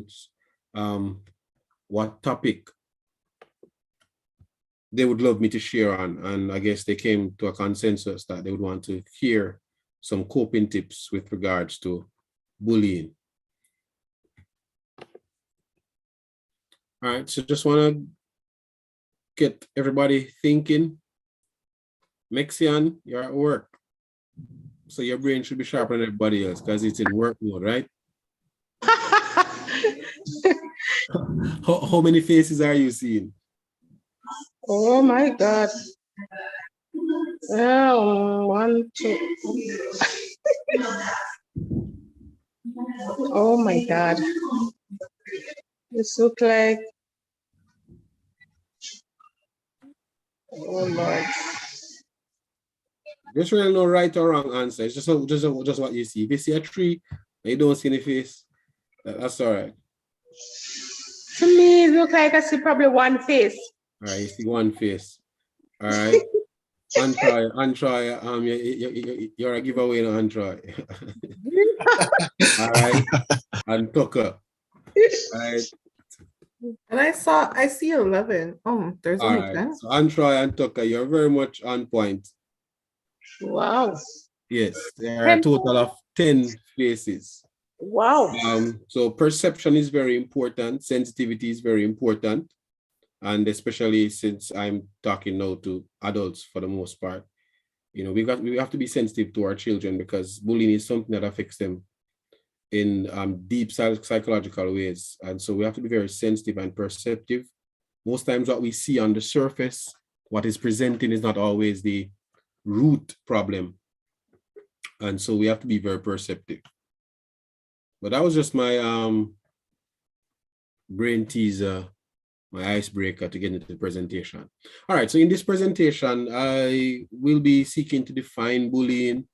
youths what topic they would love me to share on. And I guess they came to a consensus that they would want to hear some coping tips with regards to bullying. All right, so just want to get everybody thinking. Mexian, you're at work. So your brain should be sharper than everybody else because it's in work mode, right? How many faces are you seeing? Oh my God. Oh, 1, 2. Oh my God. This look like, oh Lord. There's really no right or wrong answer. It's just what you see. If you see a tree and you don't see any face, that's all right. To me, it look like I see probably one face. All right, you see one face. All right. Antry, you're a giveaway to Antry. All right. And Tucker. All right. And I see 11. Oh, there's All only right. 10. So Antry and Tucker, you're very much on point. Wow. Yes, there are a total of 10 faces. Wow. So perception is very important. Sensitivity is very important. And especially since I'm talking now to adults for the most part, you know, we have to be sensitive to our children because bullying is something that affects them in deep psychological ways. And so we have to be very sensitive and perceptive. Most times what we see on the surface, what is presenting is not always the root problem. And so we have to be very perceptive. But that was just my brain teaser, my icebreaker to get into the presentation. All right, so in this presentation, I will be seeking to define bullying,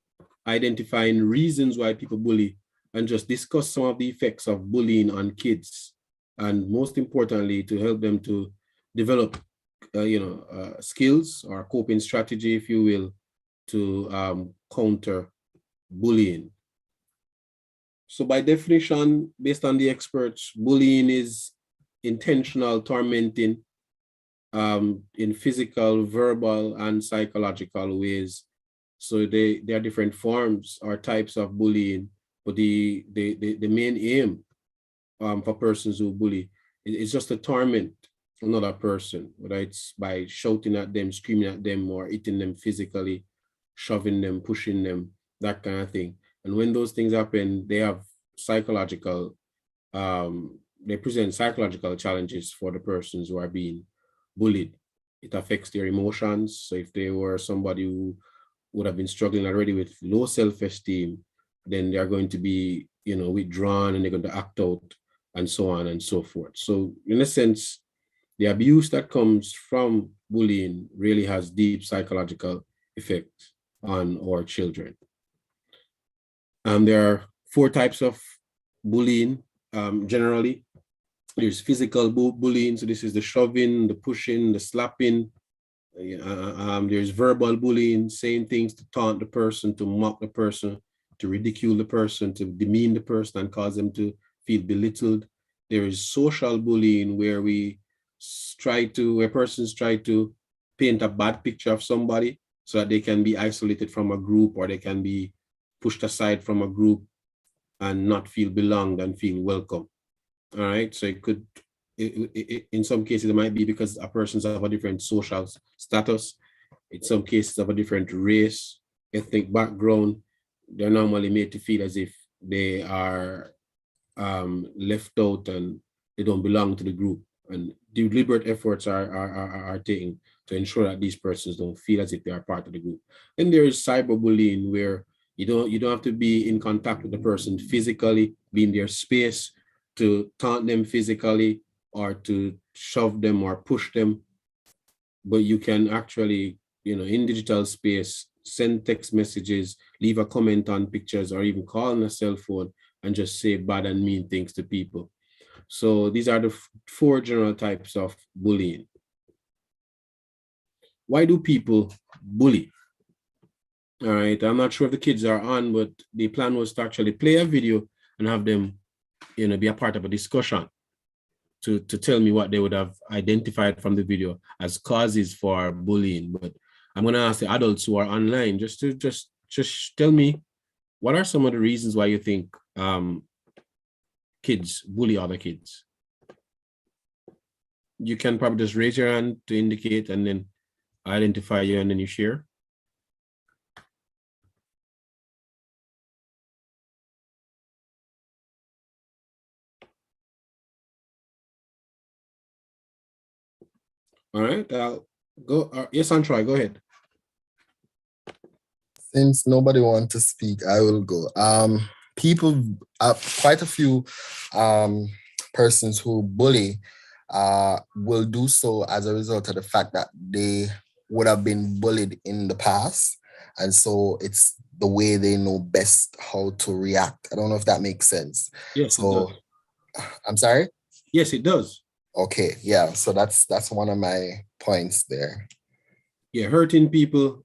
identifying reasons why people bully, and just discuss some of the effects of bullying on kids. And most importantly, to help them to develop, skills or coping strategy, if you will, to counter bullying. So by definition, based on the experts, bullying is intentional tormenting in physical, verbal, and psychological ways. So there are different forms or types of bullying, but the main aim for persons who bully is just to torment another person, whether it's by shouting at them, screaming at them, or hitting them physically, shoving them, pushing them, that kind of thing. And when those things happen, they have psychological, they present psychological challenges for the persons who are being bullied. It affects their emotions. So if they were somebody who would have been struggling already with low self-esteem, then they're going to be, withdrawn and they're going to act out and so on and so forth. So in a sense, the abuse that comes from bullying really has deep psychological effects on our children. There are 4 types of bullying generally. There's physical bullying, so this is the shoving, the pushing, the slapping. There's verbal bullying, saying things to taunt the person, to mock the person, to ridicule the person, to demean the person and cause them to feel belittled. There is social bullying where persons try to paint a bad picture of somebody so that they can be isolated from a group, or they can be pushed aside from a group and not feel belonged and feel welcome. All right, so in some cases, it might be because a person's of a different social status. In some cases, of a different race, ethnic background, they're normally made to feel as if they are left out and they don't belong to the group. And deliberate efforts are taken to ensure that these persons don't feel as if they are part of the group. Then there is cyberbullying, where you don't have to be in contact with the person physically, be in their space to taunt them physically or to shove them or push them, but you can actually, in digital space, send text messages, leave a comment on pictures, or even call on a cell phone and just say bad and mean things to people. So these are the 4 general types of bullying. Why do people bully? All right, I'm not sure if the kids are on, but the plan was to actually play a video and have them be a part of a discussion to tell me what they would have identified from the video as causes for bullying. But I'm gonna ask the adults who are online just to tell me what are some of the reasons why you think kids bully other kids. You can probably just raise your hand to indicate and then identify you and then you share. All right, I'll go. Yes, Antry, go ahead. Since nobody wants to speak, I will go. People, quite a few persons who bully will do so as a result of the fact that they would have been bullied in the past. And so it's the way they know best how to react. I don't know if that makes sense. Yes, so, it does. I'm sorry? Yes, it does. Okay, yeah, so that's one of my points there. Yeah, hurting people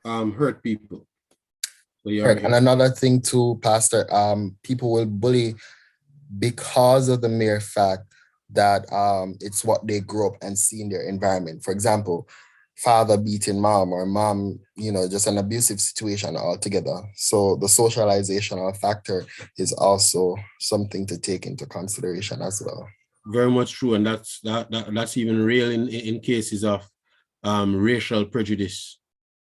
hurt people. So Right. And another thing too, Pastor, people will bully because of the mere fact that it's what they grew up and see in their environment. For example, father beating mom or mom, just an abusive situation altogether. So the socializational factor is also something to take into consideration as well. Very much true. And that's even real in cases of racial prejudice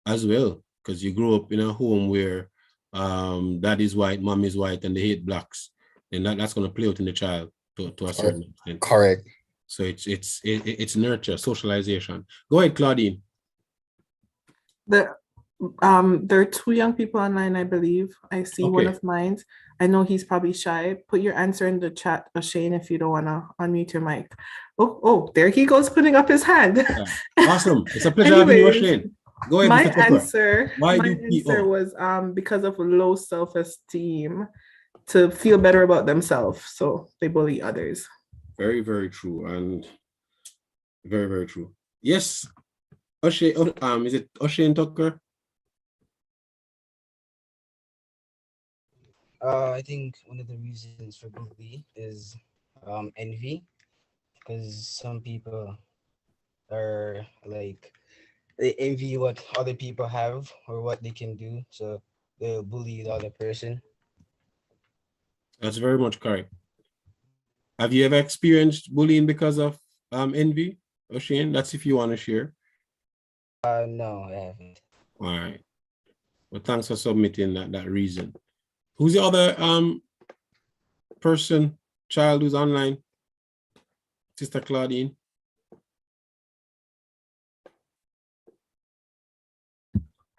as well, because you grew up in a home where dad is white, mom is white, and they hate blacks, and that's going to play out in the child to a certain extent. Correct. So it's nurture, socialization. Go ahead, Claudine. There are two young people online, I believe. I see one of mine. I know he's probably shy. Put your answer in the chat, Rushaine, if you don't want to unmute your mic. Oh, there he goes, putting up his hand. Yeah. Awesome. It's a pleasure having you, Rushaine. Go ahead, my Mr. answer was because of low self-esteem, to feel better about themselves, so they bully others. Very, very true, and very, very true. Yes, Rushaine, is it Rushaine Tucker? I think one of the reasons for bullying is envy, because some people are like, they envy what other people have or what they can do, so they'll bully the other person. That's very much correct. Have you ever experienced bullying because of envy, Rushaine? That's if you want to share. No, I haven't. All right. Well, thanks for submitting that reason. Who's the other child who's online? Sister Claudine?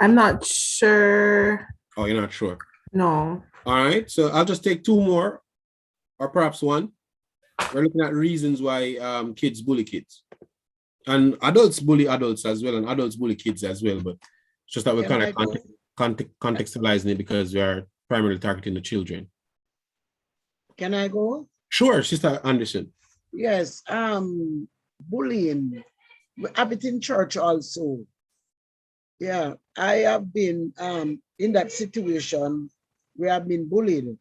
I'm not sure. Oh, you're not sure? No. All right, so I'll just take two more, or perhaps one. We're looking at reasons why kids bully kids. And adults bully adults as well, and adults bully kids as well, but it's just that we're kind of contextualizing it because we are primarily targeting the children. Can I go? Sure, Sister Anderson. Yes, bullying. We have it in church also. Yeah, I have been in that situation where I've been bullied,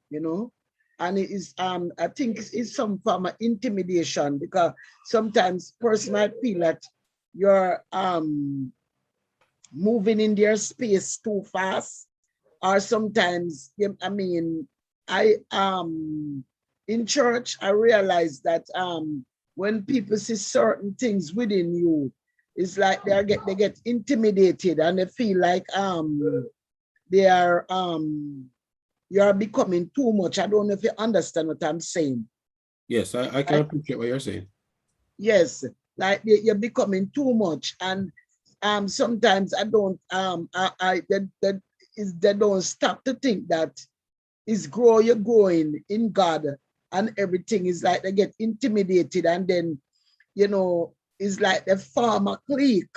and it is I think it's some form of intimidation, because sometimes person might feel that you're moving in their space too fast, or sometimes I in church I realized that when people see certain things within you, it's like they get intimidated and they feel like they are you are becoming too much. I don't know if you understand what I'm saying. Yes, I can appreciate what you're saying. Yes, like you're becoming too much, and sometimes I don't they don't stop to think that you're growing in God, and everything is like they get intimidated, and then it's like they form a clique,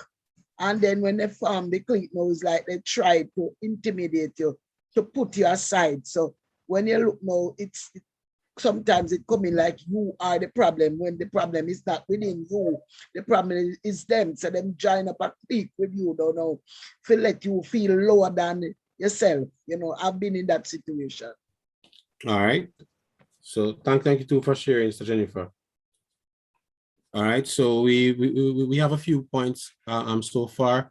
and then when they form the clique, it's like they try to intimidate you, to put you aside. So when you look now, sometimes it coming like you are the problem, when the problem is not within you. The problem is them. So them join up a clique with you, don't know, feel let you feel lower than yourself. I've been in that situation. All right. So thank you too for sharing, Mr. Jennifer. All right, so we have a few points so far.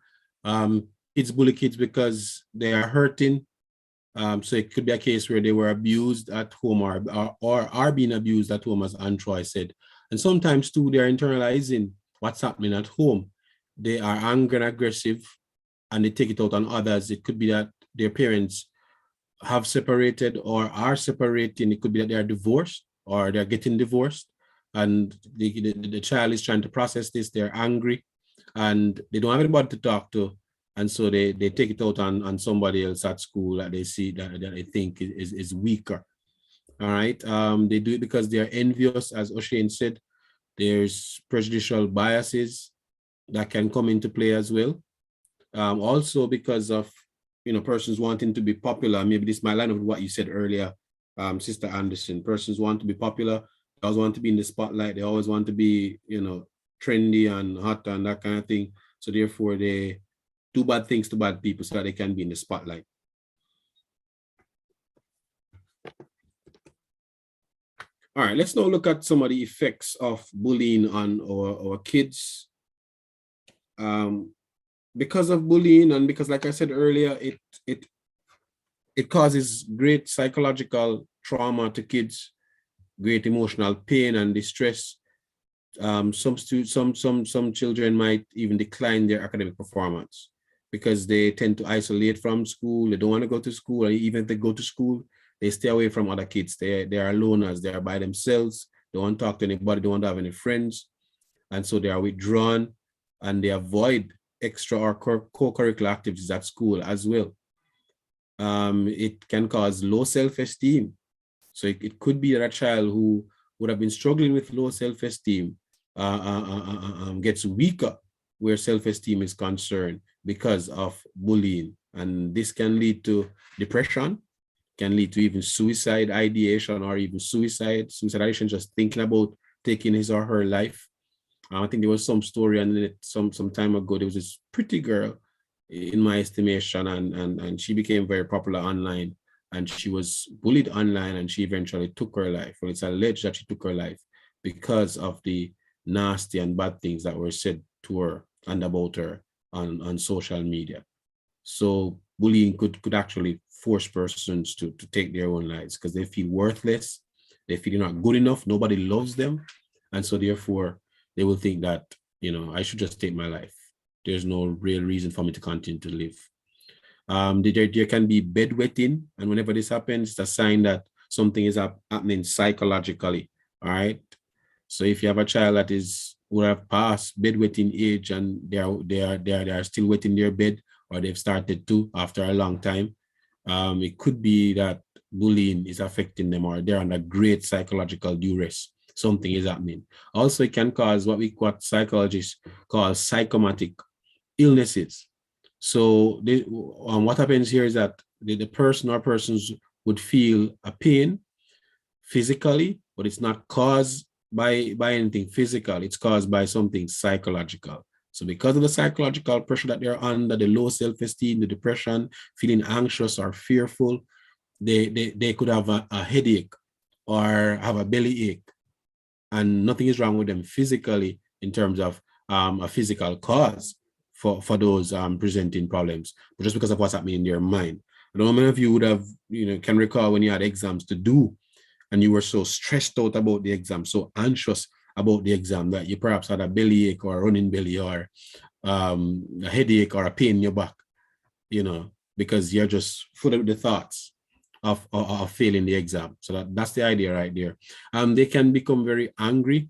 Kids bully kids because they are hurting. So it could be a case where they were abused at home or are being abused at home, as Antroy said. And sometimes too, they're internalizing what's happening at home. They are angry and aggressive and they take it out on others. It could be that their parents have separated or are separating. It could be that they are divorced or they're getting divorced and the child is trying to process this. They're angry and they don't have anybody to talk to. And so they take it out on somebody else at school that they see that they think is weaker. All right. They do it because they're envious, as O'Shane said. There's prejudicial biases that can come into play as well. Also because of persons wanting to be popular. Maybe this might line up with what you said earlier, Sister Anderson. Persons want to be popular. They always want to be in the spotlight. They always want to be, trendy and hot and that kind of thing. So therefore, they do bad things to bad people so that they can be in the spotlight. All right, let's now look at some of the effects of bullying on our kids. Because of bullying and because, like I said earlier, it causes great psychological trauma to kids, great emotional pain and distress. Some children might even decline their academic performance because they tend to isolate from school. They don't want to go to school, or even if they go to school, they stay away from other kids. They are loners. They are by themselves. They don't want to talk to anybody. They don't want to have any friends, and so they are withdrawn, and they avoid extra or co-curricular activities at school as well. It can cause low self-esteem. So it could be that a child who would have been struggling with low self-esteem gets weaker where self-esteem is concerned because of bullying. And this can lead to depression, can lead to even suicide ideation or even suicide ideation, just thinking about taking his or her life. I think there was some story on it some time ago. There was this pretty girl, in my estimation, and she became very popular online, and she was bullied online, and she eventually took her life. Well, it's alleged that she took her life because of the nasty and bad things that were said to her and about her on social media. So bullying could actually force persons to take their own lives because they feel worthless, they feel they're not good enough, nobody loves them, and so therefore they will think that, I should just take my life. There's no real reason for me to continue to live. There can be bedwetting, and whenever this happens, it's a sign that something is happening psychologically. All right. So if you have a child that would have passed bedwetting age and they are still wet in their bed, or they've started to after a long time, it could be that bullying is affecting them, or they're under great psychological duress. Something is happening. Also, it can cause what psychologists call psychosomatic illnesses. So what happens here is that the person or persons would feel a pain physically, but it's not caused by anything physical. It's caused by something psychological. So because of the psychological pressure that they're under, the low self-esteem, the depression, feeling anxious or fearful, they could have a headache or have a belly ache, and nothing is wrong with them physically in terms of a physical cause for those presenting problems, but just because of what's happening in their mind. I don't know how many of you would have, can recall when you had exams to do and you were so stressed out about the exam, so anxious about the exam that you perhaps had a bellyache or a running belly or a headache or a pain in your back, because you're just full of the thoughts of failing the exam. So that's the idea right there. They can become very angry,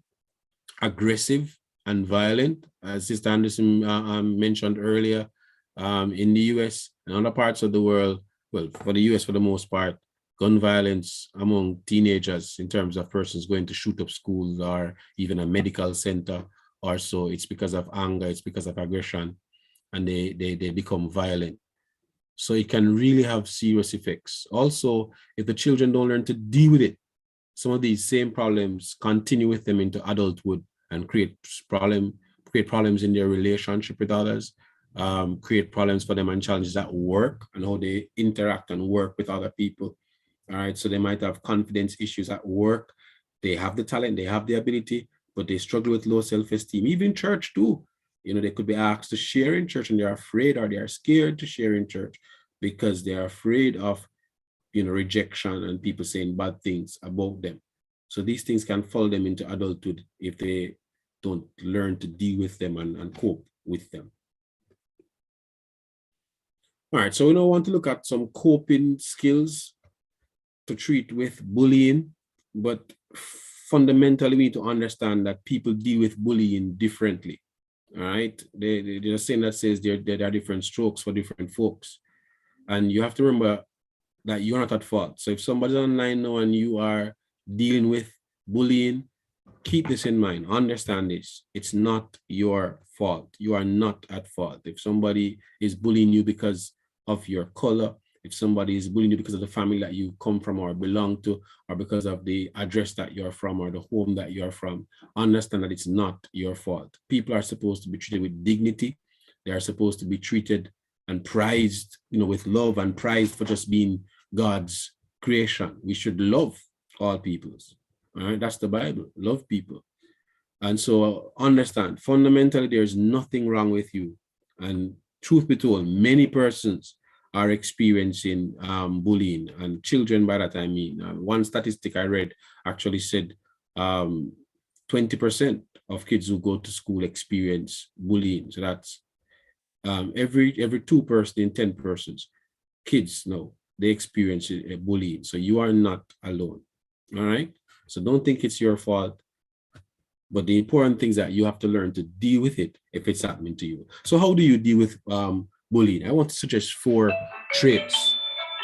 aggressive, and violent, as Sister Anderson mentioned earlier. In the US and other parts of the world, well, for the US for the most part, gun violence among teenagers in terms of persons going to shoot up schools or even a medical center or so, it's because of anger, it's because of aggression, and they become violent. So it can really have serious effects. Also, if the children don't learn to deal with it, some of these same problems continue with them into adulthood and create problems in their relationship with others, create problems for them and challenges at work and how they interact and work with other people. All right, so they might have confidence issues at work. They have the talent, they have the ability, but they struggle with low self-esteem. Even church too. They could be asked to share in church and they're afraid or they are scared to share in church because they're afraid of, rejection and people saying bad things about them. So these things can follow them into adulthood if they don't learn to deal with them and cope with them. All right, so we now want to look at some coping skills to treat with bullying, but fundamentally we need to understand that people deal with bullying differently. All right, there's a saying that says there are different strokes for different folks, and you have to remember that you're not at fault. So if somebody's online now and you are dealing with bullying, keep this in mind, understand this. It's not your fault. You are not at fault. If somebody is bullying you because of your color, if somebody is bullying you because of the family that you come from or belong to, or because of the address that you're from or the home that you're from, understand that it's not your fault. People are supposed to be treated with dignity. They are supposed to be treated and prized, with love and prized for just being God's creation. We should love all peoples. All right, that's the Bible. Love people. And so understand, fundamentally, there's nothing wrong with you. And truth be told, many persons are experiencing bullying, and children by that I mean. One statistic I read actually said 20% of kids who go to school experience bullying. So that's every 2 person in 10 persons, kids know they experience bullying. So you are not alone. All right. So don't think it's your fault. But the important thing is that you have to learn to deal with it if it's happening to you. So how do you deal with bullying? I want to suggest 4 traits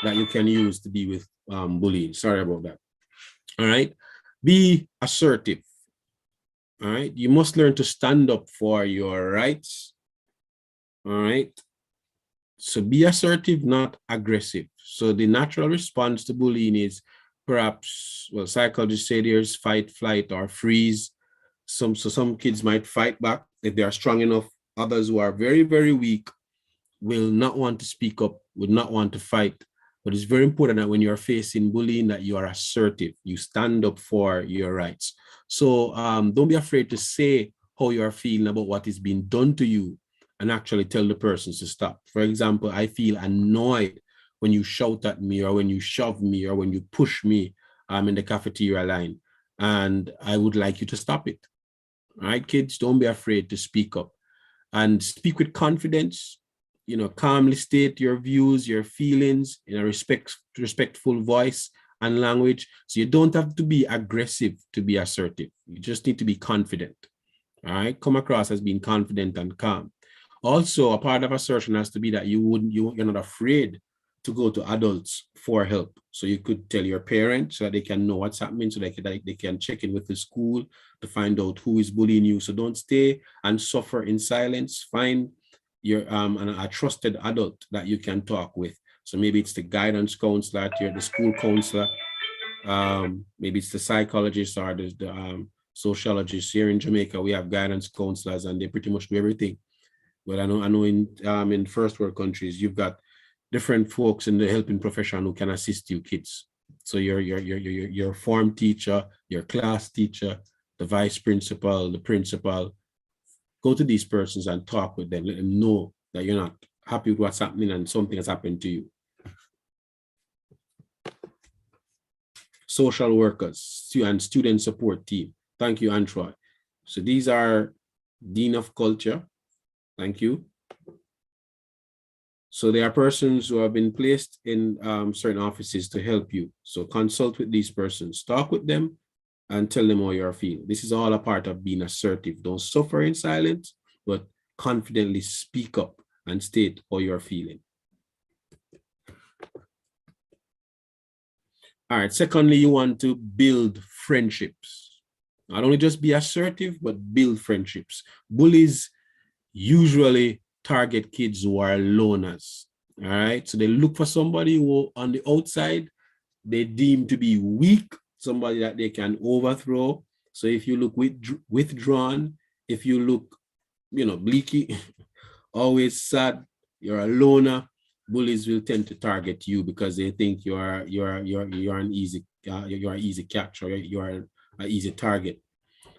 that you can use to deal with bullying. Sorry about that. All right. Be assertive. All right. You must learn to stand up for your rights. All right. So be assertive, not aggressive. So the natural response to bullying is perhaps, well, psychologists say there's fight, flight, or freeze. Some kids might fight back if they are strong enough. Others who are very, very weak will not want to speak up, would not want to fight. But it's very important that when you're facing bullying, that you are assertive. You stand up for your rights. So don't be afraid to say how you are feeling about what is being done to you and actually tell the person to stop. For example, I feel annoyed when you shout at me or when you shove me or when you push me in the cafeteria line, and I would like you to stop it. All right, kids, don't be afraid to speak up and speak with confidence. Calmly state your views, your feelings in a respectful voice and language. So you don't have to be aggressive to be assertive. You just need to be confident. All right, come across as being confident and calm. Also, a part of assertion has to be that you're not afraid to go to adults for help. So you could tell your parents so that they can know what's happening, so they can check in with the school to find out who is bullying you. So don't stay and suffer in silence. Find your a trusted adult that you can talk with. So maybe it's the guidance counselor at the school counselor. Maybe it's the psychologist or the sociologist. Here in Jamaica, we have guidance counselors and they pretty much do everything. But I know in first world countries, you've got different folks in the helping profession who can assist you kids. So your form teacher, your class teacher, the vice principal, the principal, go to these persons and talk with them. Let them know that you're not happy with what's happening and something has happened to you. Social workers and student support team. Thank you, Antroy. So these are Dean of Culture. Thank you. So there are persons who have been placed in certain offices to help you. So consult with these persons, talk with them, and tell them how you're feeling. This is all a part of being assertive. Don't suffer in silence, but confidently speak up and state how you're feeling. All right, secondly, you want to build friendships. Not only just be assertive, but build friendships. Bullies usually target kids who are loners. All right, so they look for somebody who on the outside they deem to be weak, somebody that they can overthrow. So if you look withdrawn, if you look, bleaky, always sad, you're a loner, bullies will tend to target you because they think you're an easy you're an easy catch, or you're an easy target.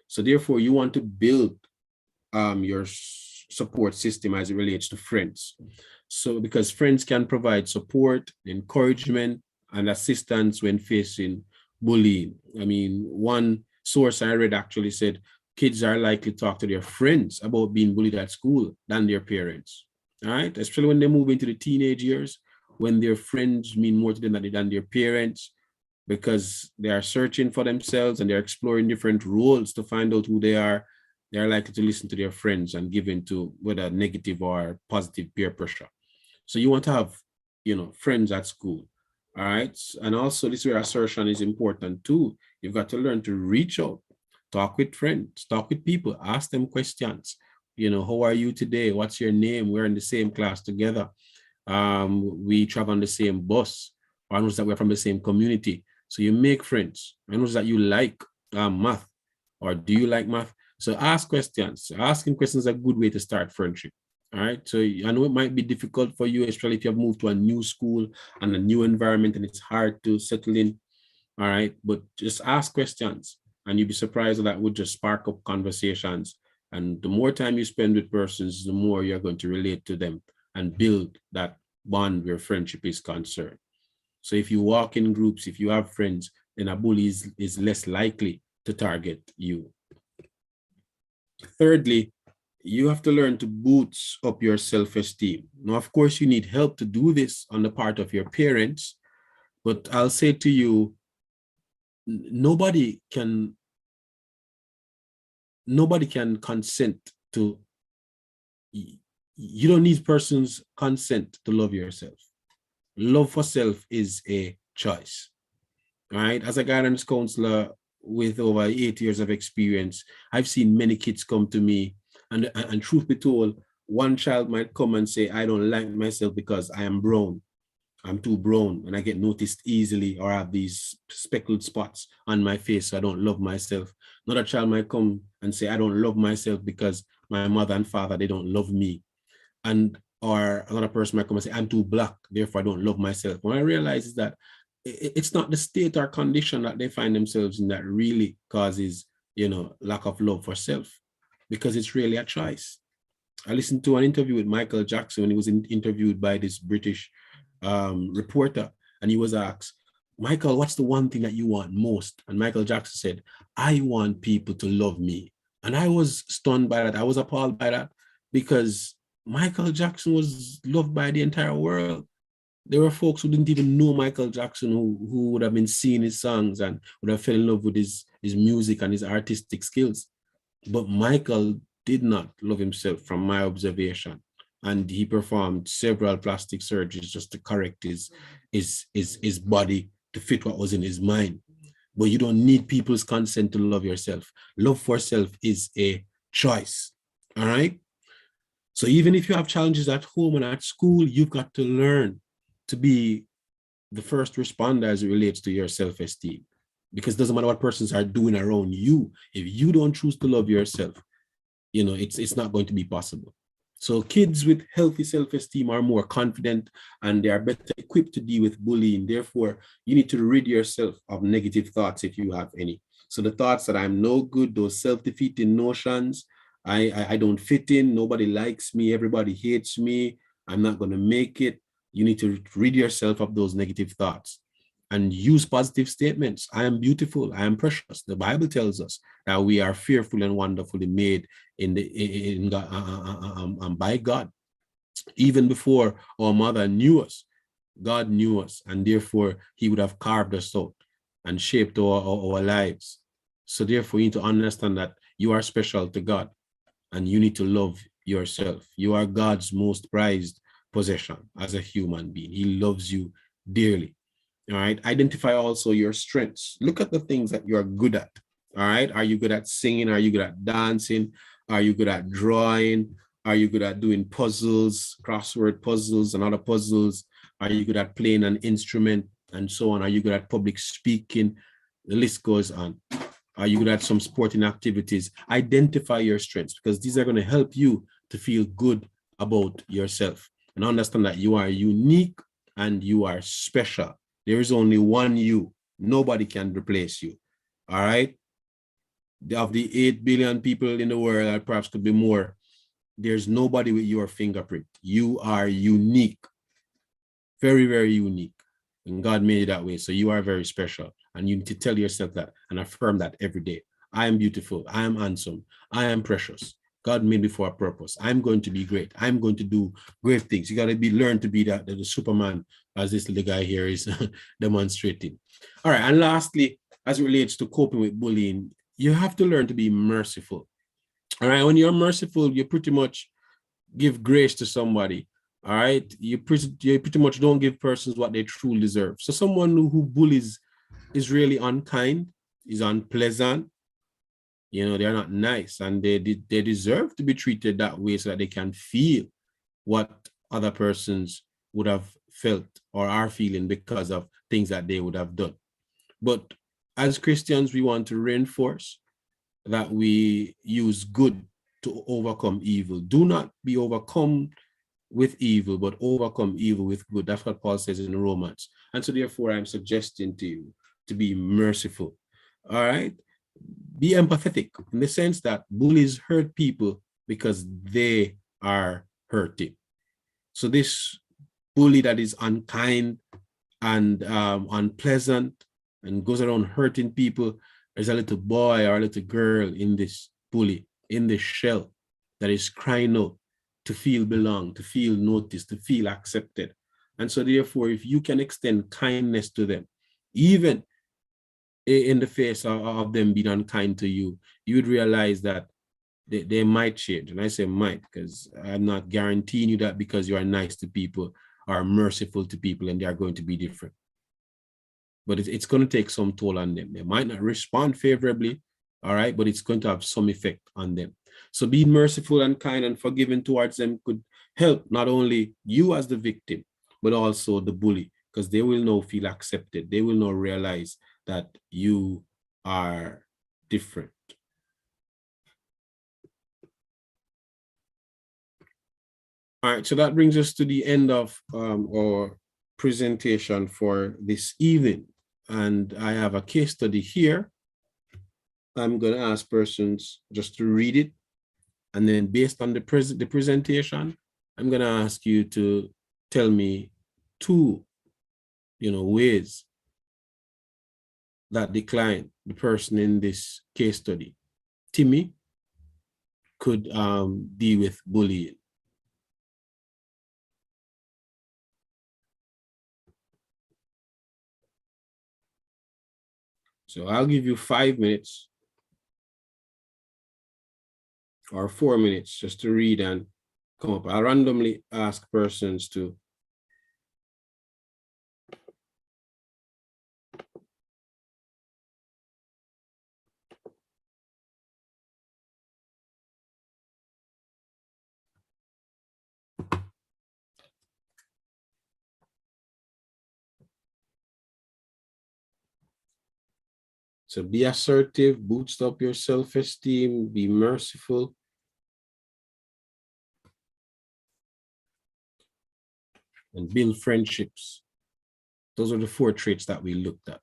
So therefore, you want to build your support system as it relates to friends. So because friends can provide support, encouragement, and assistance when facing bullying. I mean, one source I read actually said kids are likely to talk to their friends about being bullied at school than their parents. All right, especially when they move into the teenage years, when their friends mean more to them than their parents, because they are searching for themselves and they're exploring different roles to find out who they are. They're likely to listen to their friends and give in to whether negative or positive peer pressure. So you want to have, friends at school. All right. And also this is where assertion is important too. You've got to learn to reach out, talk with friends, talk with people, ask them questions. How are you today? What's your name? We're in the same class together. We travel on the same bus. I notice that we're from the same community. So you make friends. I notice that you like math, or do you like math? So ask questions. Asking questions is a good way to start friendship. All right. So I know it might be difficult for you, especially if you have moved to a new school and a new environment and it's hard to settle in. All right. But just ask questions and you'll be surprised that would just spark up conversations. And the more time you spend with persons, the more you're going to relate to them and build that bond where friendship is concerned. So if you walk in groups, if you have friends, then a bully is less likely to target you. Thirdly, you have to learn to boost up your self-esteem. Now, of course, you need help to do this on the part of your parents, but I'll say to you, nobody can consent to, you don't need person's consent to love yourself. Love for self is a choice, right? As a guidance counselor with over 8 years of experience, I've seen many kids come to me, and truth be told, one child might come and say, I don't like myself because I am brown. I'm too brown and I get noticed easily, or I have these speckled spots on my face, so I don't love myself. Another child might come and say, I don't love myself because my mother and father, they don't love me. Or another person might come and say, I'm too black, therefore I don't love myself. What I realize is that it's not the state or condition that they find themselves in that really causes, lack of love for self, because it's really a choice. I listened to an interview with Michael Jackson when he was interviewed by this British reporter, and he was asked, Michael, what's the one thing that you want most? And Michael Jackson said, I want people to love me. And I was stunned by that. I was appalled by that, because Michael Jackson was loved by the entire world. There were folks who didn't even know Michael Jackson who would have been seeing his songs and would have fell in love with his music and his artistic skills. But Michael did not love himself, from my observation. And he performed several plastic surgeries just to correct his body to fit what was in his mind. But you don't need people's consent to love yourself. Love for self is a choice. All right? So even if you have challenges at home and at school, you've got to learn to be the first responder as it relates to your self-esteem, because it doesn't matter what persons are doing around you. If you don't choose to love yourself, it's not going to be possible. So kids with healthy self-esteem are more confident and they are better equipped to deal with bullying. Therefore, you need to rid yourself of negative thoughts if you have any. So the thoughts that I'm no good, those self-defeating notions, I don't fit in, nobody likes me, everybody hates me, I'm not going to make it. You need to rid yourself of those negative thoughts and use positive statements. I am beautiful, I am precious. The Bible tells us that we are fearfully and wonderfully made in God, by God. Even before our mother knew us, God knew us, and therefore he would have carved us out and shaped our lives. So therefore you need to understand that you are special to God and you need to love yourself. You are God's most prized possession as a human being. He loves you dearly. All right. Identify also your strengths. Look at the things that you're good at. All right. Are you good at singing? Are you good at dancing? Are you good at drawing? Are you good at doing puzzles, crossword puzzles and other puzzles? Are you good at playing an instrument and so on? Are you good at public speaking? The list goes on. Are you good at some sporting activities? Identify your strengths, because these are going to help you to feel good about yourself. and understand that you are unique and you are special. There is only one you. Nobody can replace you. All right? Of the 8 billion people in the world, or perhaps could be more, there's nobody with your fingerprint. You are unique. Very, very unique. And God made it that way. So you are very special. And you need to tell yourself that and affirm that every day. I am beautiful. I am handsome. I am precious. God made me for a purpose. I'm going to be great. I'm going to do great things. You got to learn to be the Superman, as this little guy here is demonstrating. All right. And lastly, as it relates to coping with bullying, you have to learn to be merciful. All right. When you're merciful, you pretty much give grace to somebody. All right. You pretty much don't give persons what they truly deserve. So someone who bullies is really unkind, is unpleasant. You know, they're not nice, and they deserve to be treated that way so that they can feel what other persons would have felt or are feeling because of things that they would have done. But as Christians, we want to reinforce that we use good to overcome evil. Do not be overcome with evil, but overcome evil with good. That's what Paul says in Romans. And so therefore, I'm suggesting to you to be merciful. All right? Be empathetic in the sense that bullies hurt people because they are hurting. So this bully that is unkind and unpleasant and goes around hurting people, there's a little boy or a little girl in this bully, in this shell, that is crying out to feel belong, to feel noticed, to feel accepted. And so therefore, if you can extend kindness to them, even in the face of them being unkind to you, you would realize that they might change. And I say might because I'm not guaranteeing you that because you are nice to people or merciful to people and they are going to be different. But it's going to take some toll on them. They might not respond favorably, all right, but it's going to have some effect on them. So being merciful and kind and forgiving towards them could help not only you as the victim, but also the bully, because they will now feel accepted. They will now realize that you are different. All right, so that brings us to the end of our presentation for this evening. And I have a case study here. I'm going to ask persons just to read it. And then based on the presentation, I'm going to ask you to tell me two, ways that the client, the person in this case study, Timmy, could deal with bullying. So I'll give you 5 minutes or 4 minutes just to read and come up. I'll randomly ask persons to So be assertive, boost up your self-esteem, be merciful, and build friendships. Those are the 4 traits that we looked at.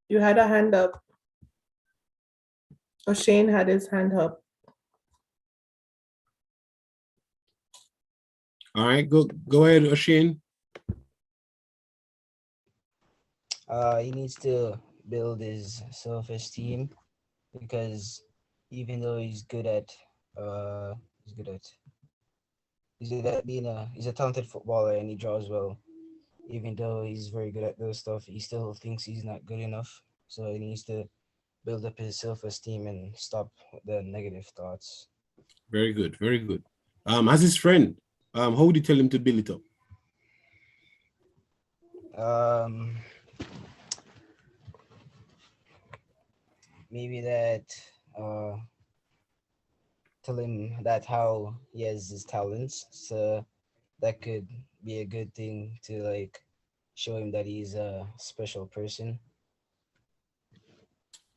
You had a hand up. Shane had his hand up. All right, go ahead, Shane. He needs to build his self-esteem because even though he's good at he's a talented footballer and he draws well, even though he's very good at those stuff, he still thinks he's not good enough. So he needs to build up his self-esteem and stop the negative thoughts. Very good, very good. As his friend, how would you tell him to build it up? Maybe that tell him that how he has his talents, so that could be a good thing to like show him that he's a special person.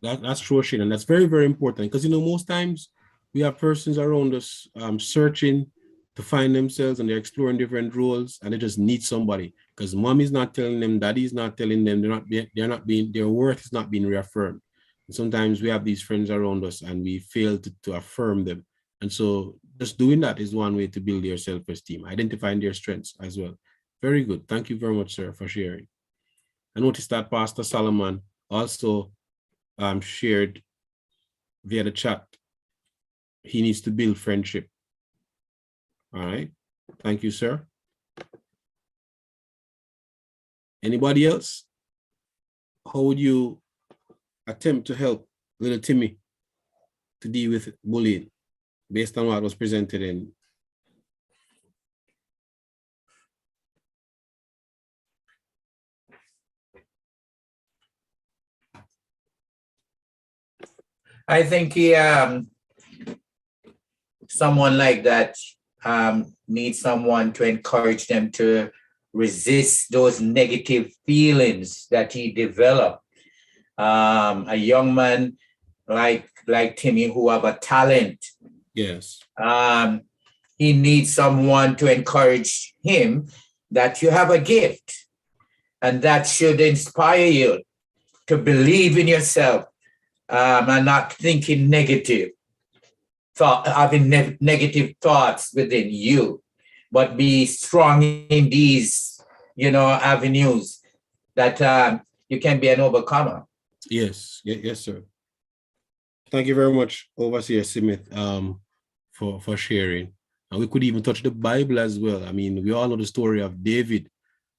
That's true, Shane, and that's very, very important because most times we have persons around us searching to find themselves, and they're exploring different roles, and they just need somebody because mom is not telling them, daddy is not telling them, their worth is not being reaffirmed. And sometimes we have these friends around us and we fail to affirm them. And so just doing that is one way to build their self-esteem, identifying their strengths as well. Very good. Thank you very much, sir, for sharing. I noticed that Pastor Solomon also shared via the chat. He needs to build friendship. All right. Thank you, sir. Anybody else? How would you attempt to help little Timmy to deal with bullying based on what was presented in? I think someone like that needs someone to encourage them to resist those negative feelings that he developed. A young man like Timmy who have a talent. Yes. He needs someone to encourage him that you have a gift, and that should inspire you to believe in yourself. And not thinking negative, having negative thoughts within you, but be strong in these, avenues that you can be an overcomer. Yes, yes, sir. Thank you very much, Overseer Smith, for sharing. And we could even touch the Bible as well. I mean, we all know the story of David.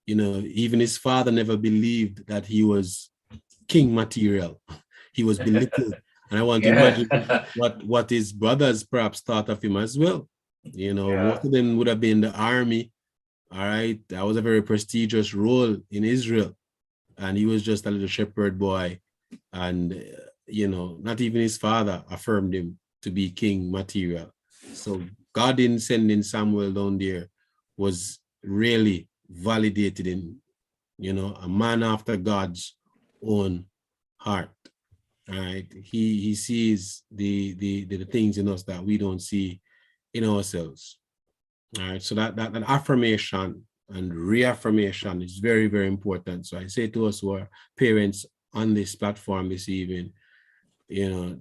Even his father never believed that he was king material. He was belittled. And I want to imagine what his brothers perhaps thought of him as well. Most of them would have been in the army. All right. That was a very prestigious role in Israel. And he was just a little shepherd boy. And, not even his father affirmed him to be king material. So God in sending Samuel down there was really validated in, a man after God's own heart. All right, he sees the things in us that we don't see in ourselves. All right, so that affirmation and reaffirmation is very, very important. So I say to us who are parents on this platform this evening,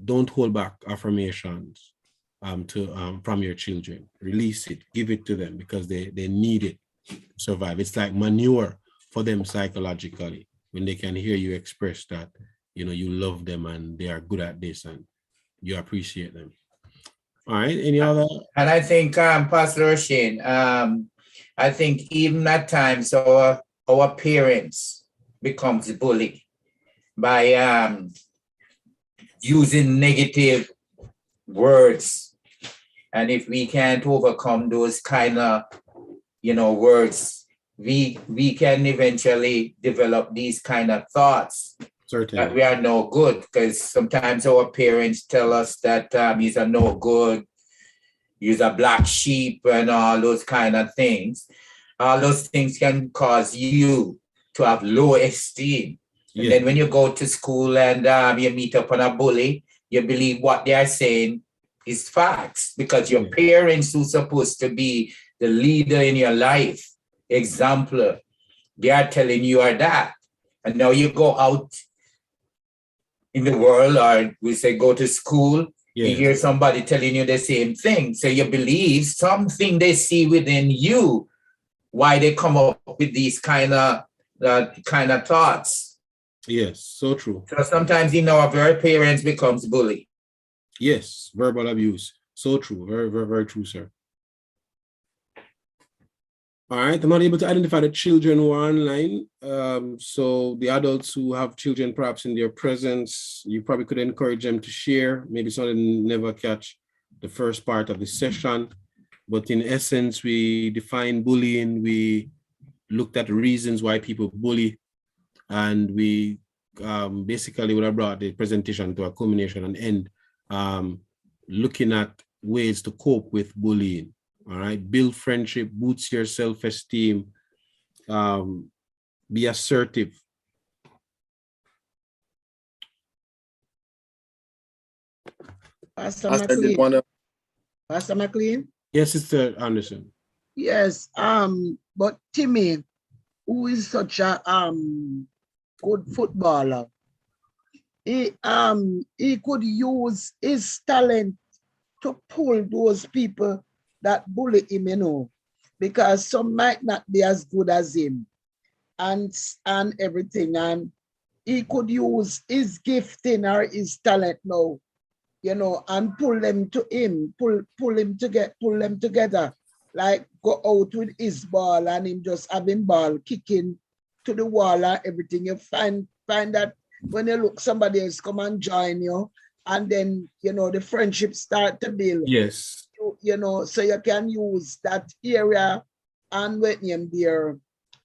don't hold back affirmations from your children. Release it, give it to them because they need it to survive. It's like manure for them psychologically when they can hear you express that. You love them and they are good at this and you appreciate them. All right, any other? And I think, Pastor Rushaine, I think even at times our parents becomes bully by using negative words. And if we can't overcome those kind of, words, we can eventually develop these kind of thoughts. Certainly. That we are no good, because sometimes our parents tell us that he's a no good, he's a black sheep and all those kind of things. All those things can cause you to have low esteem. Yeah. And then when you go to school and you meet up on a bully, you believe what they are saying is facts because your parents who's supposed to be the leader in your life, exemplar, they are telling you are that. And now you go out in the world, or we say go to school, you hear somebody telling you the same thing. So you believe something they see within you, why they come up with these kind of thoughts. Yes, so true. So sometimes, our very parents becomes bully. Yes, verbal abuse. So true. Very, very, very true, sir. All right, I'm not able to identify the children who are online. So the adults who have children perhaps in their presence, you probably could encourage them to share. Maybe some of them never catch the first part of the session. But in essence, we define bullying. We looked at the reasons why people bully. And we basically would have brought the presentation to a culmination and end looking at ways to cope with bullying. All right, build friendship, boost your self-esteem, be assertive. Pastor Pastor, did McLean. wanna- Pastor McLean? Yes, Sister Anderson. Yes, but Timmy, who is such a good footballer, he could use his talent to pull those people that bully him, you know, because some might not be as good as him and everything. And he could use his gifting or his talent now, you know, and pull them to him, pull them together. Like go out with his ball and him just having ball kicking to the wall and everything. You find that when you look, somebody else come and join you, and then you know the friendship start to build. Yes. You know, so you can use that area and when him there,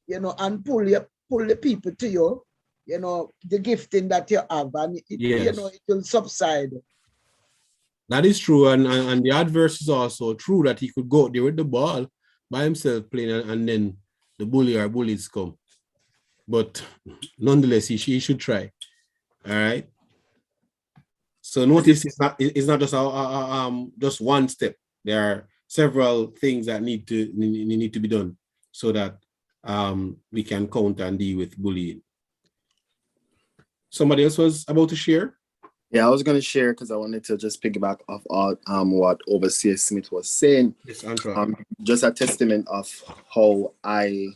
you know, and pull the people to you, you know, the gifting that you have, and it, Yes. you know, it will subside. That is true, and the adverse is also true that he could go out there with the ball by himself playing, and then the bully or bullies come. But nonetheless, he should try. All right. So notice it's not just just one step. There are several things that need to be done so that we can counter and deal with bullying. Somebody else was about to share? Yeah, I was going to share because I wanted to just piggyback off what Overseer Smith was saying. Yes, Andrew. Just a testament of how I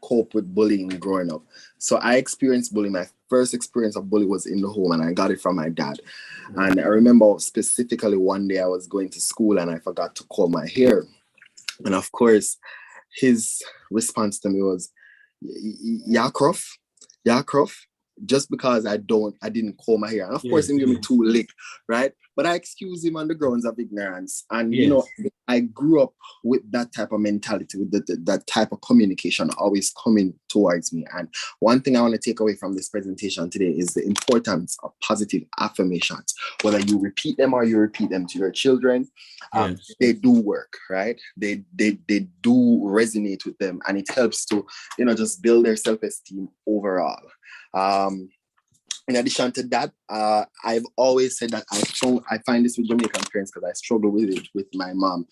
cope with bullying growing up. So I experienced bullying. My first experience of bullying was in the home, and I got it from my dad. And I remember specifically one day I was going to school and I forgot to comb my hair. And of course, his response to me was, Yakrof, just because I didn't comb my hair. And of course, he gave me 2 licks, right? But I excuse him on the grounds of ignorance. And, you know, I grew up with that type of mentality, with that type of communication always coming towards me. And one thing I want to take away from this presentation today is the importance of positive affirmations. Whether you repeat them or you repeat them to your children, they do work, right? They do resonate with them, and it helps to, you know, just build their self-esteem overall. In addition to that, I've always said that I find this with Jamaican parents because I struggle with it with my mom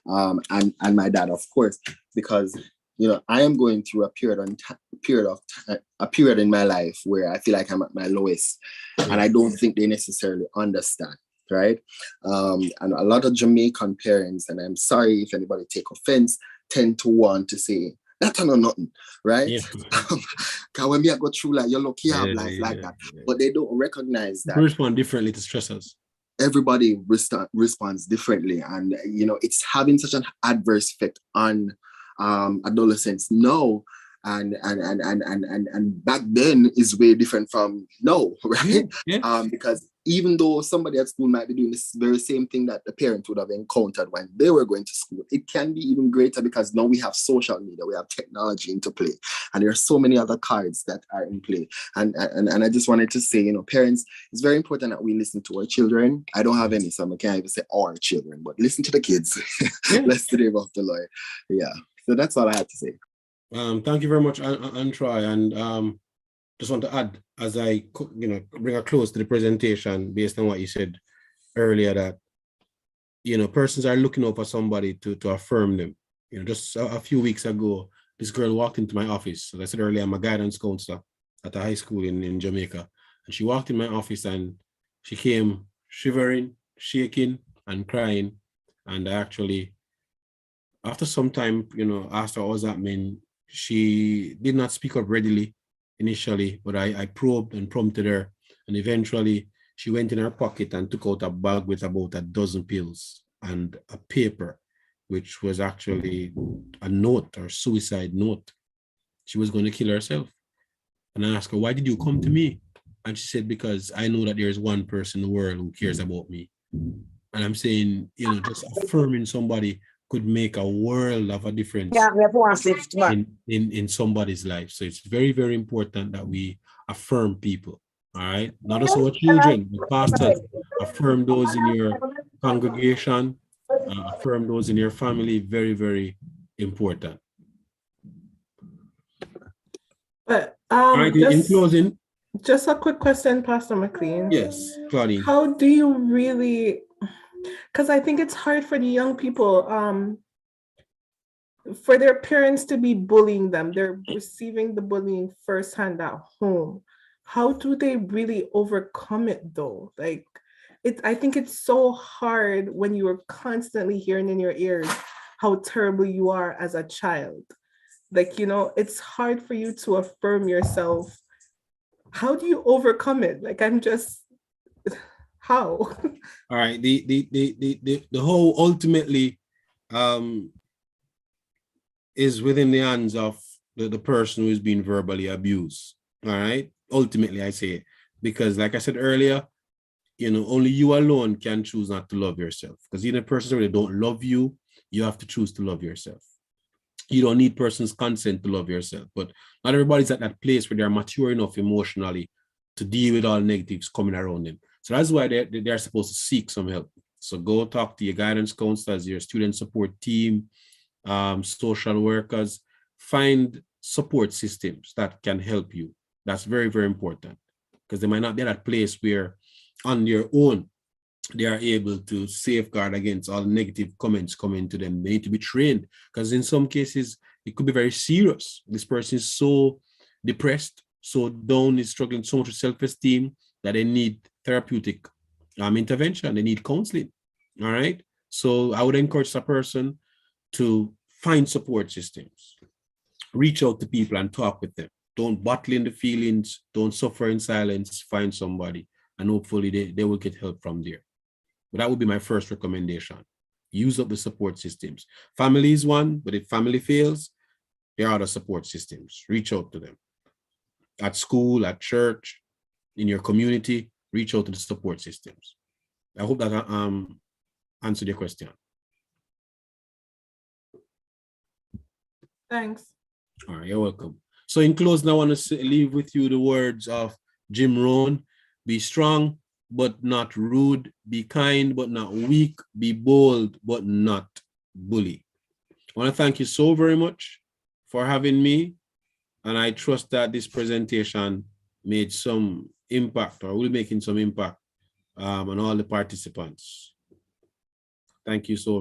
and my dad, of course, because, you know, I am going through a period in my life where I feel like I'm at my lowest, and I don't think they necessarily understand, right? And a lot of Jamaican parents, and I'm sorry if anybody take offense, tend to want to say, that's not nothing, right? Because when we go through like, you're lucky have life like that. But they don't recognize that. People respond differently to stressors. Everybody responds differently. And, you know, it's having such an adverse effect on adolescents now. And back then is way different from now, right? Because even though somebody at school might be doing this very same thing that the parents would have encountered when they were going to school, it can be even greater because now we have social media, we have technology into play, and there are so many other cards that are in play. And I just wanted to say, you know, parents, it's very important that we listen to our children. I don't have any, so I can't even say our children, but listen to the kids. Bless the name of the Lord. Yeah. So that's all I had to say. Thank you very much, Troy, and just want to add, as I bring a close to the presentation based on what you said earlier, that persons are looking out for somebody to affirm them. Just a few weeks ago, this girl walked into my office. As I said earlier, I'm a guidance counselor at a high school in Jamaica, and she walked in my office and she came shivering, shaking, and crying. And I actually, after some time, asked her what was that mean. She did not speak up readily initially, but I probed and prompted her, and eventually she went in her pocket and took out a bag with about a dozen pills and a paper which was actually a note or suicide note. She was going to kill herself. And I asked her, why did you come to me? And she said, because I know that there's one person in the world who cares about me. And I'm saying, you know, just affirming somebody could make a world of a difference in somebody's life. So it's very, very important that we affirm people. All right. Not just our children, the pastors, affirm those in your congregation, affirm those in your family. Very, very important. But All right, in closing. Just a quick question, Pastor McLean. Yes, Claudine. How do you really, because I think it's hard for the young people, for their parents to be bullying them. They're receiving the bullying firsthand at home. How do they really overcome it though? Like, I think it's so hard when you are constantly hearing in your ears how terrible you are as a child. Like, you know, it's hard for you to affirm yourself. How do you overcome it? Like, I'm just, how? All right, the whole ultimately is within the hands of the person who is being verbally abused. All right, ultimately I say it, because like I said earlier, you know, only you alone can choose not to love yourself, because even a person who don't love you, you have to choose to love yourself. You don't need person's consent to love yourself, but not everybody's at that place where they're mature enough emotionally to deal with all negatives coming around them. So that's why they're supposed to seek some help. So go talk to your guidance counselors, your student support team, social workers. Find support systems that can help you. That's very, very important, because they might not be at that place where on their own they are able to safeguard against all negative comments coming to them. They need to be trained, because in some cases it could be very serious. This person is so depressed, so down, is struggling so much with self-esteem that they need therapeutic intervention. They need counseling. All right. So I would encourage a person to find support systems, reach out to people and talk with them. Don't bottle in the feelings. Don't suffer in silence. Find somebody, and hopefully they will get help from there. But that would be my first recommendation. Use up the support systems. Family is one, but if family fails, there are other support systems. Reach out to them. At school, at church, in your community, reach out to the support systems. I hope that answered your question. Thanks. All right, you're welcome. So in closing, I want to leave with you the words of Jim Rohn. Be strong, but not rude. Be kind, but not weak. Be bold, but not bully. I want to thank you so very much for having me. And I trust that this presentation made some impact, or will be making some impact on all the participants. Thank you so much.